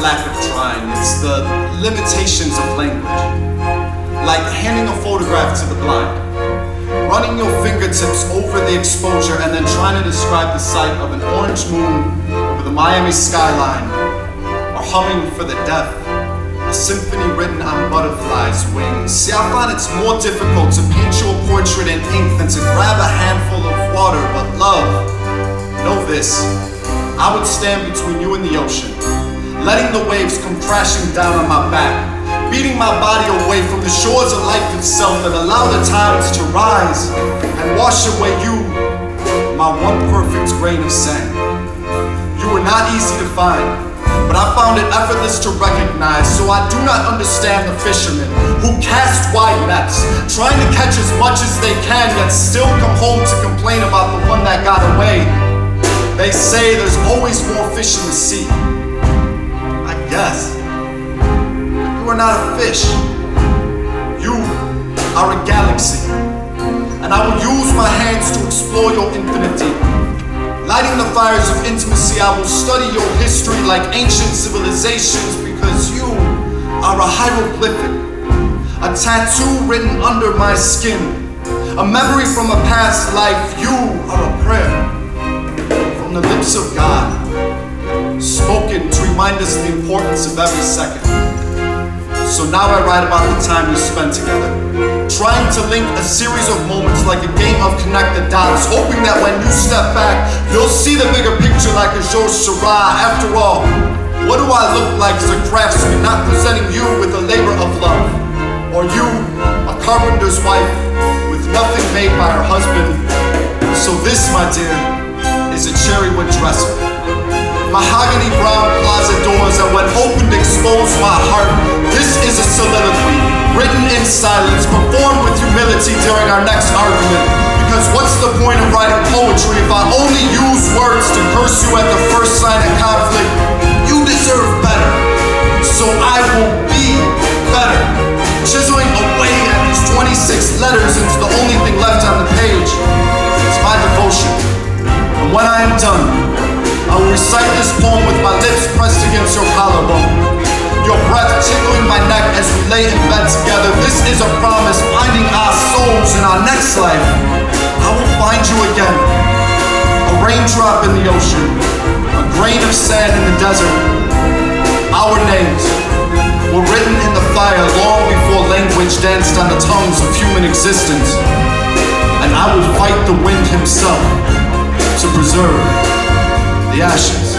lack of trying, it's the limitations of language. Like handing a photograph to the blind, running your fingertips over the exposure and then trying to describe the sight of an orange moon over the Miami skyline, or humming for the deaf a symphony written on butterflies' wings. See, I find it's more difficult to paint you a portrait in ink than to grab a handful of water, but love, know this, I would stand between you and the ocean, letting the waves come crashing down on my back, beating my body away from the shores of life itself and allow the tides to rise and wash away you, my one perfect grain of sand. You were not easy to find, but I found it effortless to recognize, so I do not understand the fishermen who cast wide nets, trying to catch as much as they can, yet still come home to complain about the one that got away. They say there's always more fish in the sea. I guess. You are not a fish. You are a galaxy. And I will use my hands to explore your infinity. Lighting the fires of intimacy, I will study your history like ancient civilizations, because you are a hieroglyphic, a tattoo written under my skin, a memory from a past life. You are a prayer from the lips of God, spoken to remind us of the importance of every second. So now I write about the time we spent together, trying to link a series of moments like a game of connect the dots, hoping that when you step back, you'll see the bigger picture like a Georges Seurat. After all, what do I look like as a craftsman, not presenting you with a labor of love, or you, a carpenter's wife, with nothing made by her husband? So this, my dear, is a cherry wood dresser, mahogany brown closet doors that when opened expose my heart. This is a soliloquy, written in silence, performed with humility during our next argument. Because what's the point of writing poetry if I only use words to curse you at the first sign of conflict? You deserve better, so I will be better. Chiseling away at these 26 letters into the only thing left on the page is my devotion. And when I am done, I will recite this poem with my lips pressed against your collarbone, your breath tickling my neck as we lay in bed together. This is a promise binding our souls in our next life. I will find you again, a raindrop in the ocean, a grain of sand in the desert. Our names were written in the fire long before language danced on the tongues of human existence. And I will fight the wind himself to preserve the ashes.